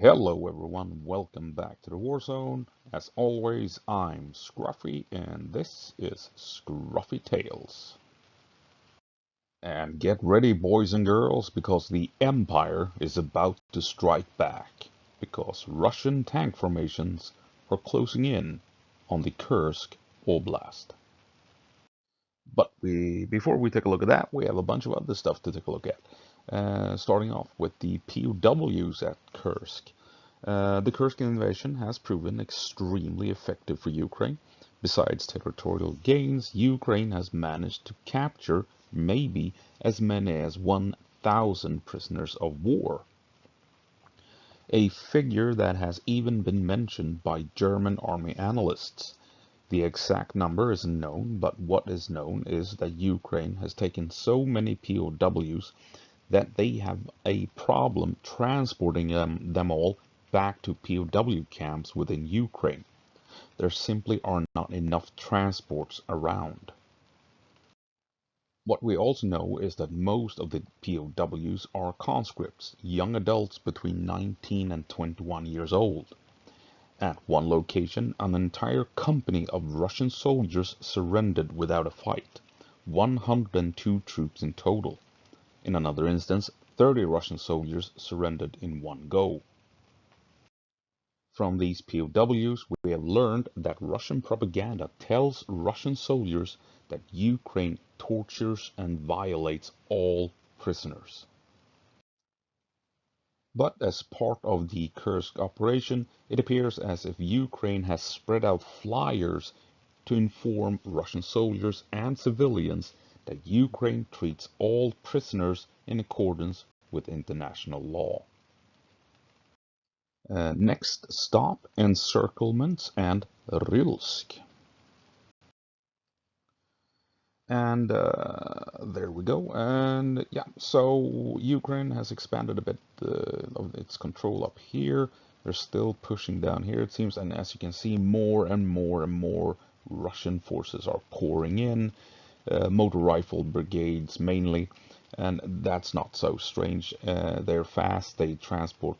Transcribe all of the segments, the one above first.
Hello everyone, welcome back to the War Zone. As always, I'm Scruffy and this is Scruffy Tales. And get ready boys and girls because the Empire is about to strike back. Because Russian tank formations are closing in on the Kursk Oblast. But before we take a look at that, we have a bunch of other stuff to take a look at. Starting off with the POWs at Kursk. The Kursk invasion has proven extremely effective for Ukraine. Besides territorial gains, Ukraine has managed to capture maybe as many as 1,000 prisoners of war. A figure that has even been mentioned by German army analysts. The exact number isn't known, but what is known is that Ukraine has taken so many POWs that they have a problem transporting them all back to POW camps within Ukraine. There simply are not enough transports around. What we also know is that most of the POWs are conscripts, young adults between 19 and 21 years old. At one location, an entire company of Russian soldiers surrendered without a fight, 102 troops in total. In another instance, 30 Russian soldiers surrendered in one go. From these POWs, we have learned that Russian propaganda tells Russian soldiers that Ukraine tortures and violates all prisoners. But as part of the Kursk operation, it appears as if Ukraine has spread out flyers to inform Russian soldiers and civilians that Ukraine treats all prisoners in accordance with international law. Next stop, encirclements and Rilsk. And there we go. And yeah, so Ukraine has expanded a bit of its control up here. They're still pushing down here, it seems. And as you can see, more and more and more Russian forces are pouring in. Motor rifle brigades mainly. And that's not so strange. They're fast. They transport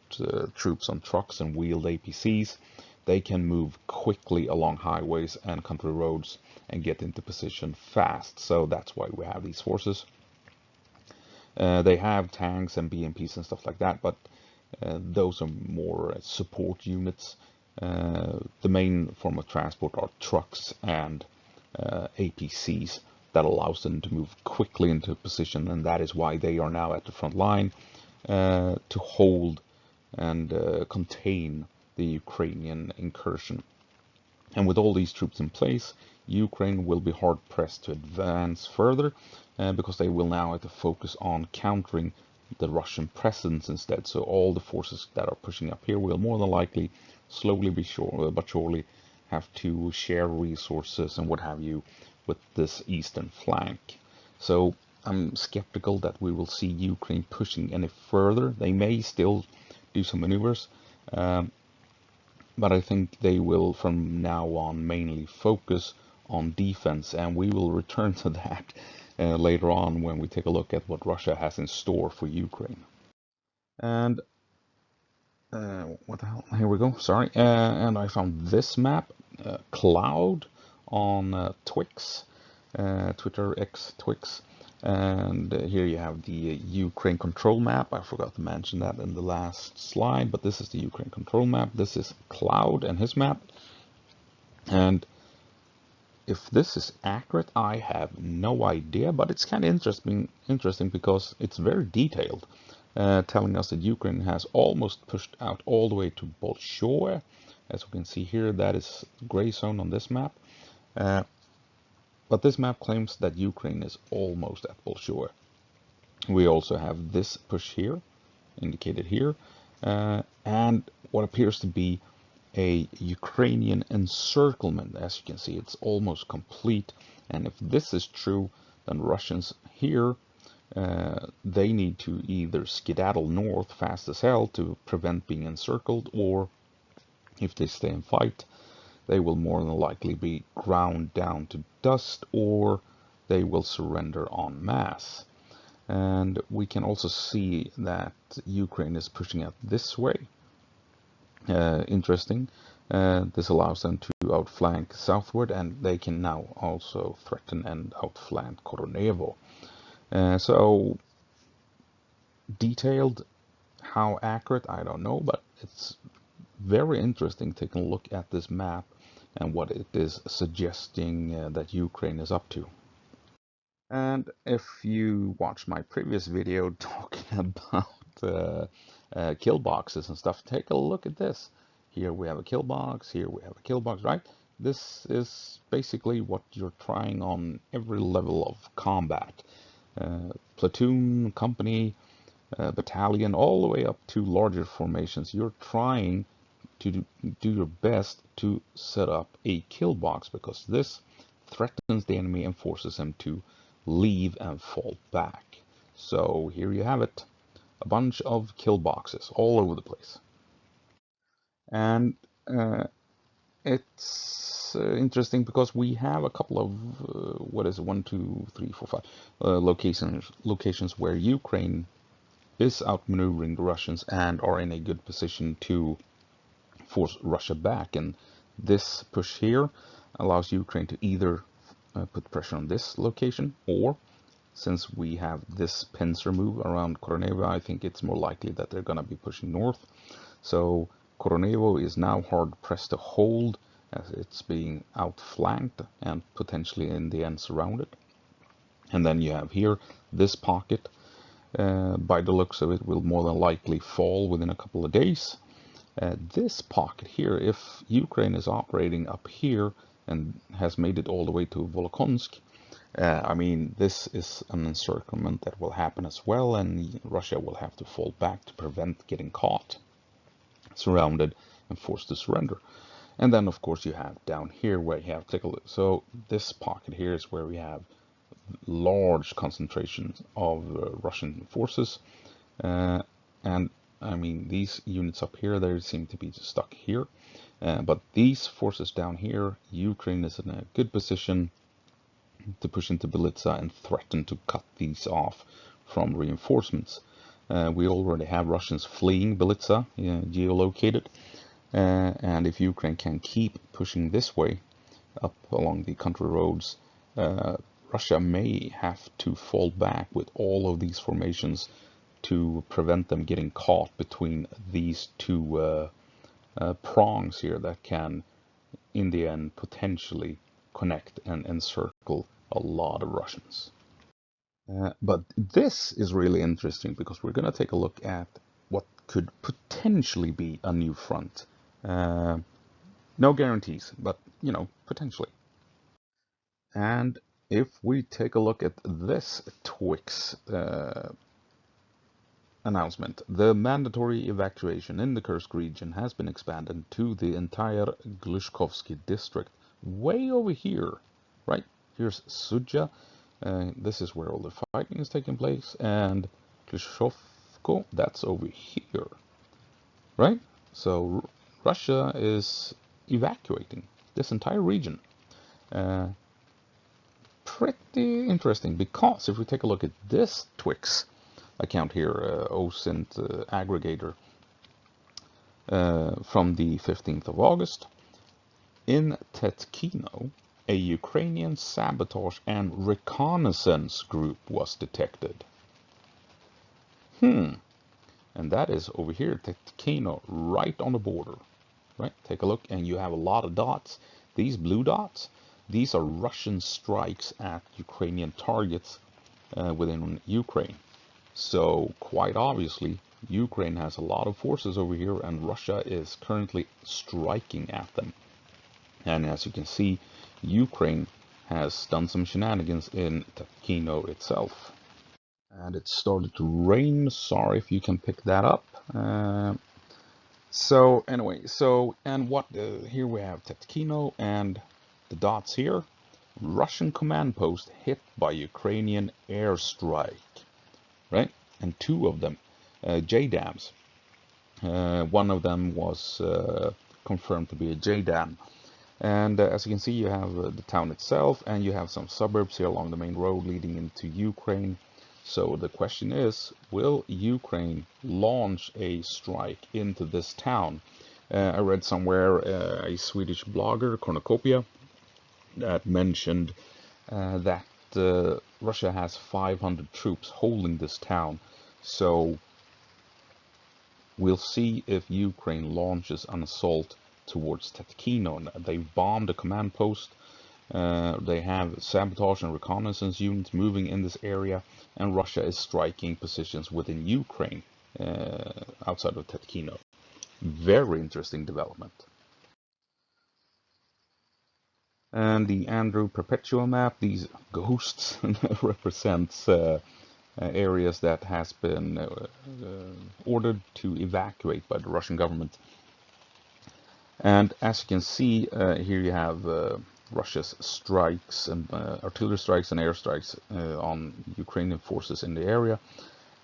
troops on trucks and wheeled APCs. They can move quickly along highways and country roads and get into position fast. So that's why we have these forces. They have tanks and BMPs and stuff like that, but those are more support units. The main form of transport are trucks and APCs that allows them to move quickly into position, and that is why they are now at the front line to hold and contain the Ukrainian incursion. And with all these troops in place, Ukraine will be hard pressed to advance further because they will now have to focus on countering the Russian presence instead. So all the forces that are pushing up here will more than likely slowly but surely have to share resources and what have you with this eastern flank. So I'm skeptical that we will see Ukraine pushing any further. They may still do some maneuvers, but I think they will from now on mainly focus on defense, and we will return to that later on when we take a look at what Russia has in store for Ukraine. And what the hell? Here we go. Sorry. And I found this map, Cloud, on Twix, Twitter X Twix. And here you have the Ukraine control map. I forgot to mention that in the last slide, but this is the Ukraine control map. This is Cloud and his map. And if this is accurate, I have no idea, but it's kind of interesting because it's very detailed, telling us that Ukraine has almost pushed out all the way to Bolshoi. As we can see here, that is gray zone on this map. But this map claims that Ukraine is almost at Bolshoi. We also have this push here, indicated here, and what appears to be a Ukrainian encirclement. As you can see, it's almost complete. And if this is true, then Russians here, they need to either skedaddle north fast as hell to prevent being encircled, or if they stay and fight, they will more than likely be ground down to dust, or they will surrender en masse. And we can also see that Ukraine is pushing out this way. interesting. This allows them to outflank southward, and they can now also threaten and outflank Koronevo. So detailed, how accurate, I don't know, but it's very interesting taking a look at this map and what it is suggesting that Ukraine is up to. And if you watch my previous video talking about kill boxes and stuff, take a look at this. Here we have a kill box, here we have a kill box, right? This is basically what you're trying on every level of combat. Platoon, company, battalion, all the way up to larger formations. You're trying to do your best to set up a kill box, because this threatens the enemy and forces them to leave and fall back. So here you have it, a bunch of kill boxes all over the place. And it's interesting because we have a couple of what is it, 1, 2, 3, 4, 5 locations where Ukraine is outmaneuvering the Russians and are in a good position to force Russia back. And this push here allows Ukraine to either put pressure on this location, or since we have this pincer move around Koronevo, I think it's more likely that they're going to be pushing north. So Koronevo is now hard pressed to hold, as it's being outflanked and potentially in the end surrounded. And then you have here this pocket, by the looks of it, will more than likely fall within a couple of days. This pocket here, if Ukraine is operating up here and has made it all the way to Volokhansk, I mean, this is an encirclement that will happen as well, and Russia will have to fall back to prevent getting caught, surrounded, and forced to surrender. And then, of course, you have down here where you have, take a look. So this pocket here is where we have large concentrations of Russian forces, and I mean, these units up here, they seem to be stuck here. But these forces down here, Ukraine is in a good position to push into Belitsa and threaten to cut these off from reinforcements. We already have Russians fleeing Belitsa, geolocated. And if Ukraine can keep pushing this way, up along the country roads, Russia may have to fall back with all of these formations to prevent them getting caught between these two prongs here that can, in the end, potentially connect and encircle a lot of Russians. But this is really interesting because we're going to take a look at what could potentially be a new front. No guarantees, but, you know, potentially. And if we take a look at this Twix announcement, the mandatory evacuation in the Kursk region has been expanded to the entire Glushkovsky district, way over here, right? Here's Sudzha. This is where all the fighting is taking place, and Glushovko, that's over here, right? So Russia is evacuating this entire region. Pretty interesting, because if we take a look at this Twix account here, OSINT aggregator, from the 15th of August, in Tetkino, a Ukrainian sabotage and reconnaissance group was detected. And that is over here, Tetkino, right on the border. Right? Take a look, and you have a lot of dots. These blue dots, these are Russian strikes at Ukrainian targets within Ukraine. So quite obviously, Ukraine has a lot of forces over here, and Russia is currently striking at them. And as you can see, Ukraine has done some shenanigans in Tetkino itself. And it started to rain. Sorry if you can pick that up. So anyway, and what here we have Tetkino, and the dots here, Russian command post hit by Ukrainian airstrike, right? And two of them, JDAMs. One of them was confirmed to be a JDAM. And as you can see, you have the town itself, and you have some suburbs here along the main road leading into Ukraine. So the question is, will Ukraine launch a strike into this town? I read somewhere a Swedish blogger, Cornucopia, that mentioned that Russia has 500 troops holding this town. So we'll see if Ukraine launches an assault towards Tetkino. They bombed a command post. They have sabotage and reconnaissance units moving in this area, and Russia is striking positions within Ukraine outside of Tetkino. Very interesting development. And the Andrew Perpetual map, these ghosts represents areas that has been ordered to evacuate by the Russian government. And as you can see, here you have Russia's strikes and artillery strikes and airstrikes on Ukrainian forces in the area,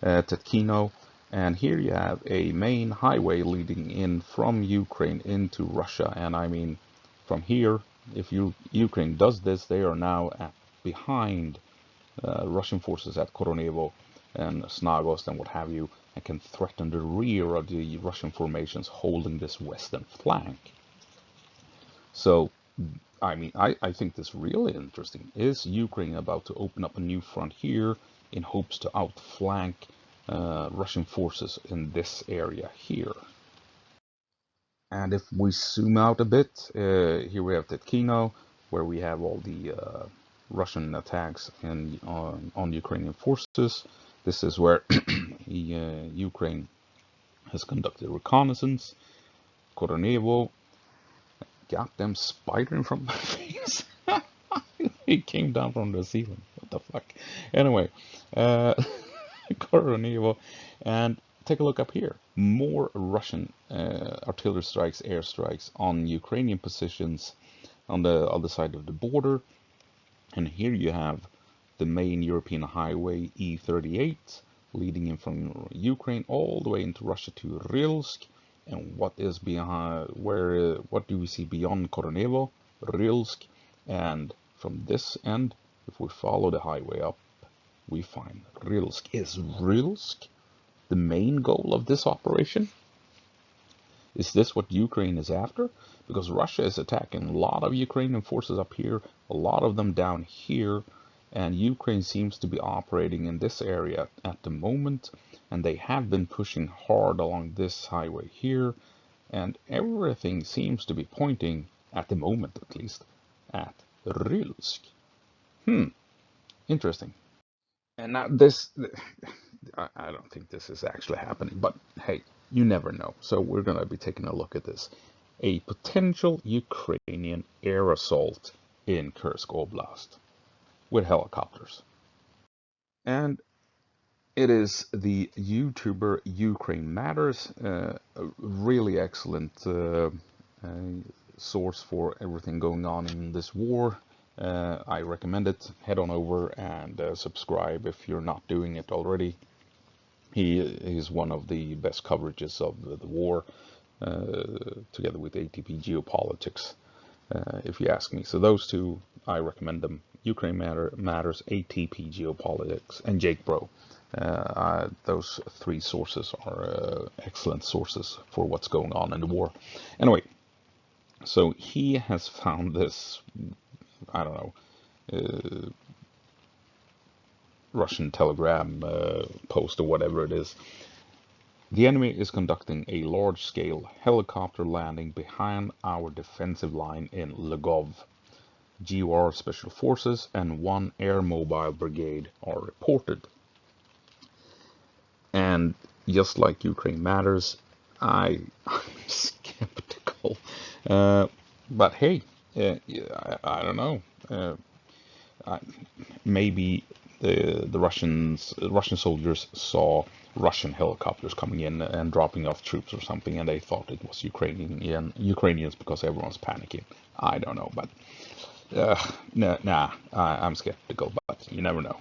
Tetkino. And here you have a main highway leading in from Ukraine into Russia. And I mean, from here, if Ukraine does this, they are now behind Russian forces at Koronevo and Snagost and what have you, and can threaten the rear of the Russian formations holding this western flank. So, I mean, I think this really interesting. Is Ukraine about to open up a new front here in hopes to outflank Russian forces in this area here? And if we zoom out a bit, here we have Tetkino, where we have all the Russian attacks on Ukrainian forces. This is where Ukraine has conducted reconnaissance. Koronevo, got them spider in front of my face. He came down from the ceiling. What the fuck? Anyway, Koronevo, and take a look up here. More Russian artillery strikes, airstrikes on Ukrainian positions on the other side of the border. And here you have the main European highway E38 leading in from Ukraine all the way into Russia to Rilsk. And what is behind, what do we see beyond Koronevo? Rilsk. And from this end, if we follow the highway up, we find Rilsk. Is Rilsk the main goal of this operation? Is this what Ukraine is after? Because Russia is attacking a lot of Ukrainian forces up here, a lot of them down here, and Ukraine seems to be operating in this area at the moment, and they have been pushing hard along this highway here, and everything seems to be pointing, at the moment at least, at Rilsk. Interesting. And now this, I don't think this is actually happening, but hey, you never know. So we're going to be taking a look at this. A potential Ukrainian air assault in Kursk Oblast with helicopters. And it is the YouTuber Ukraine Matters, a really excellent source for everything going on in this war. I recommend it. Head on over and subscribe if you're not doing it already. He is one of the best coverages of the war, together with ATP Geopolitics, if you ask me. So those two, I recommend them. Ukraine Matters, ATP Geopolitics, and Jake Bro. Those three sources are excellent sources for what's going on in the war. Anyway, so he has found this, I don't know, Russian telegram post or whatever it is. The enemy is conducting a large-scale helicopter landing behind our defensive line in Lvov. GOR Special Forces and one Air Mobile Brigade are reported. And just like Ukraine Matters, I'm skeptical. But hey, I don't know. Maybe the Russian soldiers saw Russian helicopters coming in and dropping off troops or something, and they thought it was Ukrainians because everyone's panicking. I don't know, but I'm skeptical. But you never know.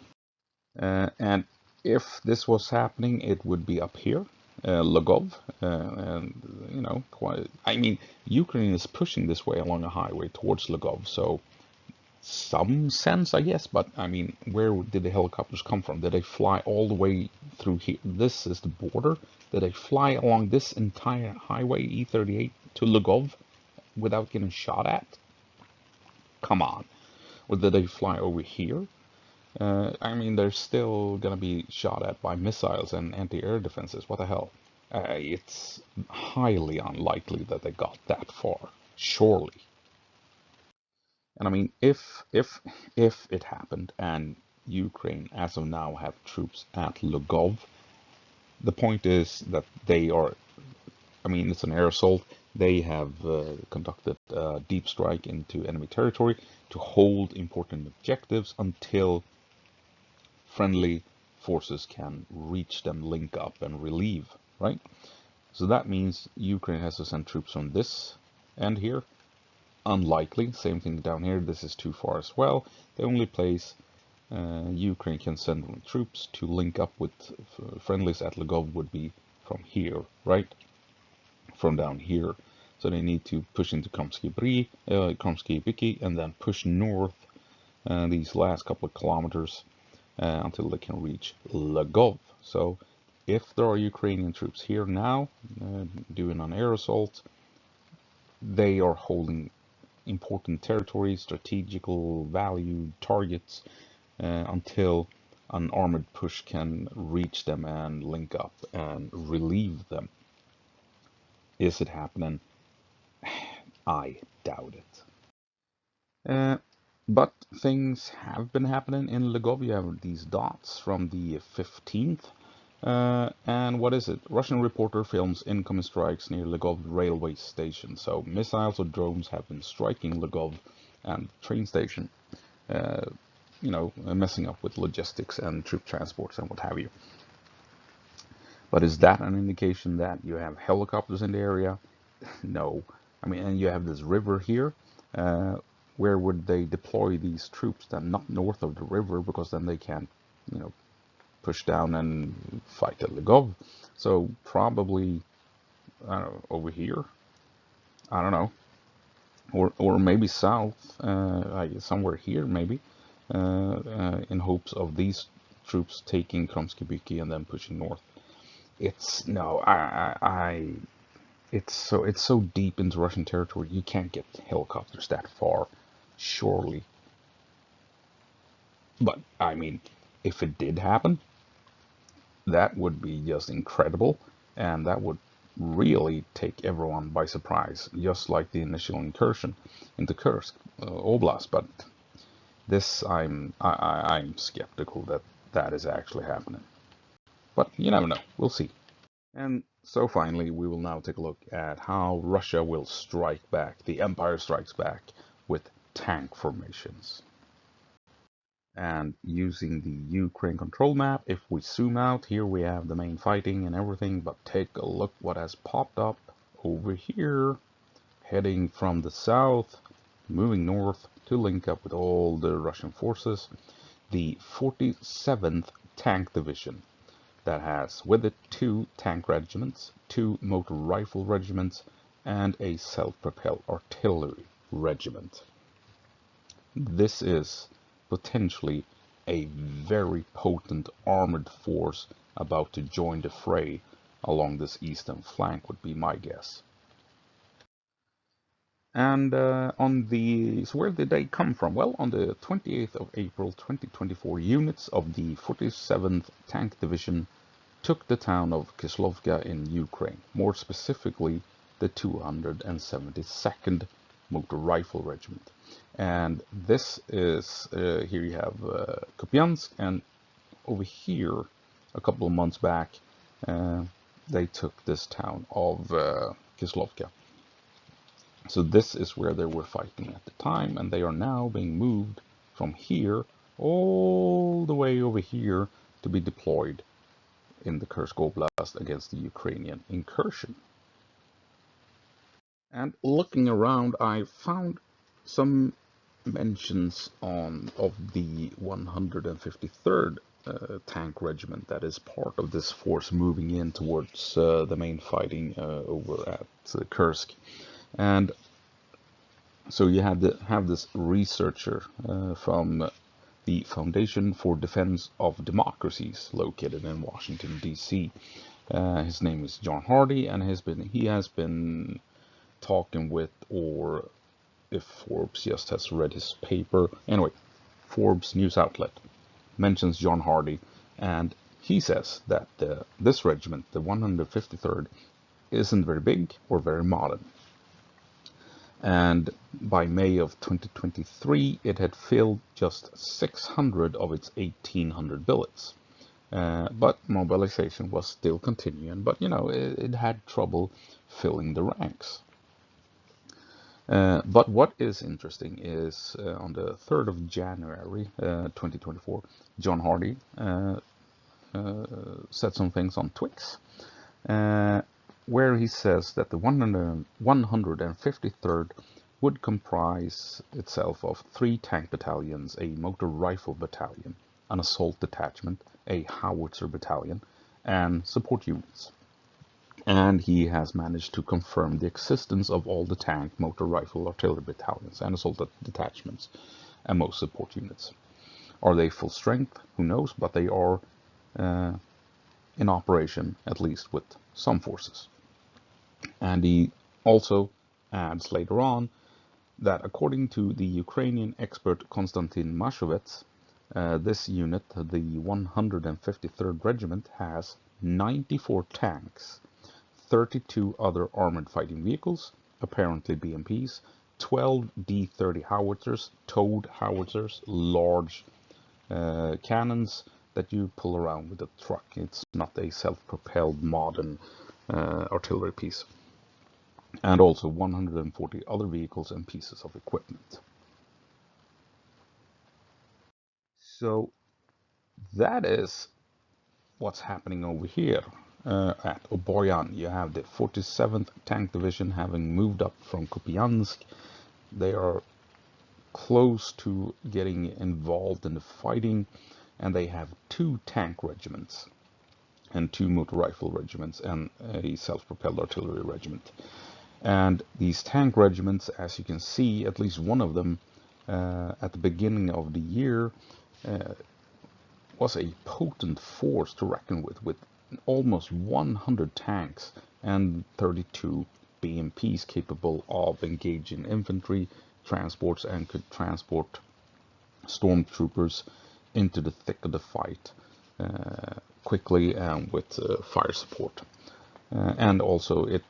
And if this was happening, it would be up here, Lvov, and you know, I mean, Ukraine is pushing this way along a highway towards Lvov, so some sense, I guess. But I mean, where did the helicopters come from? Did they fly all the way through here? This is the border. Did they fly along this entire highway E38 to Lvov without getting shot at? Come on. Or did they fly over here? I mean, they're still gonna be shot at by missiles and anti-air defenses. What the hell? It's highly unlikely that they got that far, surely. And I mean, if it happened and Ukraine, as of now, have troops at Lvov, the point is that they are. I mean, it's an air assault. They have conducted a deep strike into enemy territory to hold important objectives until friendly forces can reach them, link up, and relieve, right? So that means Ukraine has to send troops from this end here. Unlikely. Same thing down here. This is too far as well. The only place Ukraine can send troops to link up with friendlies at Lvov would be from here, right? From down here. So they need to push into Kursk Oblast, and then push north these last couple of kilometers until they can reach Lvov. So if there are Ukrainian troops here now doing an air assault, they are holding important territories, strategical value targets until an armored push can reach them and link up and relieve them. Is it happening? I doubt it. But things have been happening in Lvov. You have these dots from the 15th. And what is it? Russian reporter films incoming strikes near Lvov railway station. So missiles or drones have been striking Lvov and train station. You know, messing up with logistics and troop transports and what have you. But is that an indication that you have helicopters in the area? No. I mean, and you have this river here. Where would they deploy these troops then? Not north of the river, because then they can't, you know, push down and fight at Lvov. So probably, I don't know, over here. I don't know, or maybe south, like somewhere here, maybe, in hopes of these troops taking Kursk Oblast and then pushing north. It's no, it's so deep into Russian territory. You can't get helicopters that far, surely. But I mean, if it did happen, that would be just incredible, and that would really take everyone by surprise, just like the initial incursion into Kursk Oblast. But this, I'm skeptical that that is actually happening. But you never know. We'll see. And so finally, we will now take a look at how Russia will strike back. The Empire strikes back with tank formations. And using the Ukraine control map, if we zoom out, here we have the main fighting and everything, but take a look what has popped up over here, heading from the south, moving north to link up with all the Russian forces. The 47th Tank Division, that has with it 2 tank regiments, 2 motor rifle regiments, and a self-propelled artillery regiment. This is potentially a very potent armored force about to join the fray along this eastern flank, would be my guess. And so where did they come from? Well, on the 28th of April 2024, units of the 47th Tank Division took the town of Kislovka in Ukraine, more specifically the 272nd Motor Rifle Regiment. And this is, here you have Kupiansk, and over here, a couple of months back, they took this town of Kislovka. So this is where they were fighting at the time, and they are now being moved from here all the way over here to be deployed in the Kursk Oblast against the Ukrainian incursion. And looking around, I found some mentions of the 153rd Tank Regiment that is part of this force moving in towards the main fighting over at Kursk. And so you have this researcher from the Foundation for Defense of Democracies located in Washington, D.C. His name is John Hardy, and he has been talking with, or if Forbes just has read his paper. Anyway, Forbes news outlet mentions John Hardy, and he says that this regiment, the 153rd, isn't very big or very modern. And by May of 2023, it had filled just 600 of its 1,800 billets. But mobilization was still continuing, but you know, it had trouble filling the ranks. But what is interesting is on the 3rd of January 2024, John Hardy said some things on Twix, where he says that the 153rd would comprise itself of 3 tank battalions, a motor rifle battalion, an assault detachment, a howitzer battalion, and support units. And he has managed to confirm the existence of all the tank, motor rifle, artillery battalions, and assault detachments, and most support units. Are they full strength? Who knows, but they are in operation, at least with some forces. And he also adds later on that according to the Ukrainian expert Konstantin Mashovets, this unit, the 153rd Regiment, has 94 tanks, 32 other armored fighting vehicles, apparently BMPs, 12 D-30 howitzers, towed howitzers, large cannons that you pull around with a truck. It's not a self-propelled modern artillery piece. And also 140 other vehicles and pieces of equipment. So that is what's happening over here at Oboyan. You have the 47th Tank Division having moved up from Kupiansk. They are close to getting involved in the fighting, and they have 2 tank regiments and 2 motor rifle regiments and a self-propelled artillery regiment. And these tank regiments, as you can see, at least one of them at the beginning of the year was a potent force to reckon with almost 100 tanks and 32 BMPs capable of engaging infantry transports and could transport stormtroopers into the thick of the fight quickly and with fire support. And also it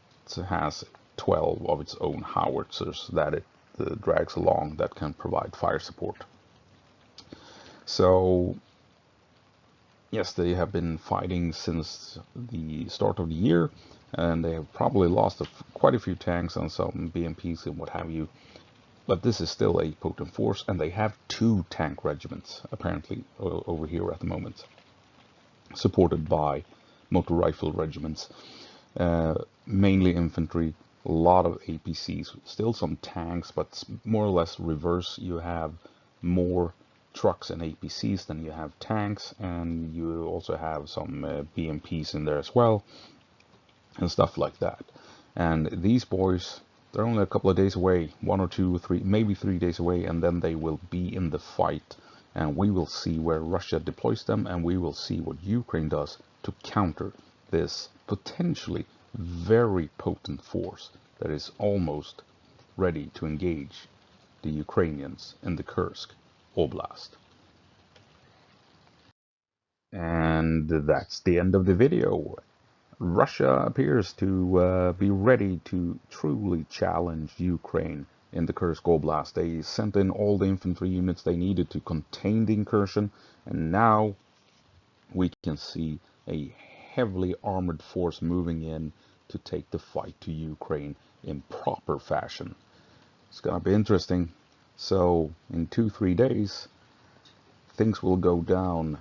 has 12 of its own howitzers that it drags along that can provide fire support. So yes, they have been fighting since the start of the year, and they have probably lost quite a few tanks and some BMPs and what have you. But this is still a potent force, and they have 2 tank regiments apparently over here at the moment, supported by motor rifle regiments, mainly infantry, a lot of APCs, still some tanks, but more or less reverse. You have more trucks and APCs than you have tanks, and you also have some BMPs in there as well, and stuff like that. And these boys, they're only a couple of days away, 1 or 2 or 3, maybe 3 days away, and then they will be in the fight, and we will see where Russia deploys them, and we will see what Ukraine does to counter this potentially very potent force that is almost ready to engage the Ukrainians in the Kursk Oblast. And that's the end of the video. Russia appears to be ready to truly challenge Ukraine in the Kursk Oblast. They sent in all the infantry units they needed to contain the incursion, and now we can see a heavily armored force moving in to take the fight to Ukraine in proper fashion. It's gonna be interesting. So in 2-3 days, things will go down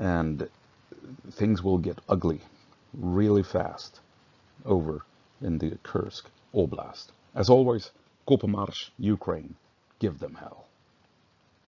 and things will get ugly really fast over in the Kursk Oblast. As always, Go på marsch, Ukraine. Give them hell.